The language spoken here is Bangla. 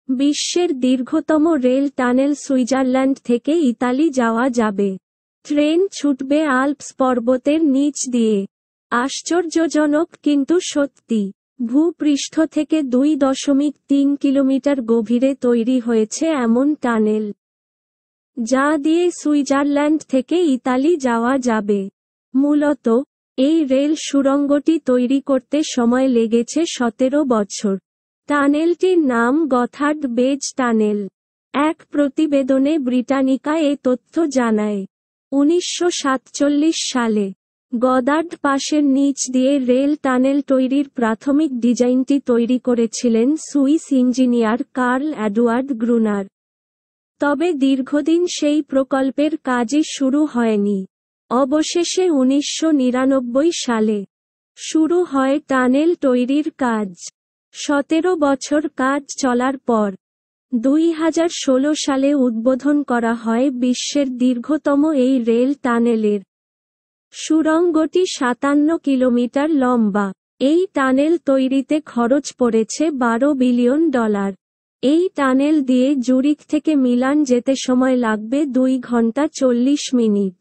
বিশ্বের দীর্ঘতম রেল টানেল সুইজারল্যান্ড থেকে ইতালি যাওয়া যাবে। ট্রেন ছুটবে আল্পস পর্বতের নিচ দিয়ে। আশ্চর্যজনক কিন্তু সত্যি, ভূপৃষ্ঠ থেকে 2.3 কিলোমিটার গভীরে তৈরি হয়েছে এমন টানেল, যা দিয়ে সুইজারল্যান্ড থেকে ইতালি যাওয়া যাবে। মূলত, এই রেল সুড়ঙ্গটি তৈরি করতে সময় লেগেছে 17 বছর। টানেলটির নাম গথার্ড বেজ টানেল। এক প্রতিবেদনে ব্রিটানিকা এ তথ্য জানায়। 1947 সালে গদার্ড পাসের নিচ দিয়ে রেল টানেল তৈরির প্রাথমিক ডিজাইনটি তৈরি করেছিলেন Swiss engineer Karl Edward Gruner. তবে দীর্ঘদিন সেই প্রকল্পের কাজই শুরু হয়নি। অবশেষে 1999 সালে শুরু হয় টানেল তৈরির কাজ। 17 বছর কাজ চলার পর 2016 সালে উদ্বোধন করা হয় বিশ্বের দীর্ঘতম এই রেল টানেলের। সুড়ঙ্গটি 57 কিলোমিটার লম্বা। এই টানেল তৈরিতে খরচ পড়েছে $12 বিলিয়ন। এই টানেল দিয়ে জুরিখ থেকে মিলান যেতে সময় লাগবে 2 ঘন্টা 40 মিনিট।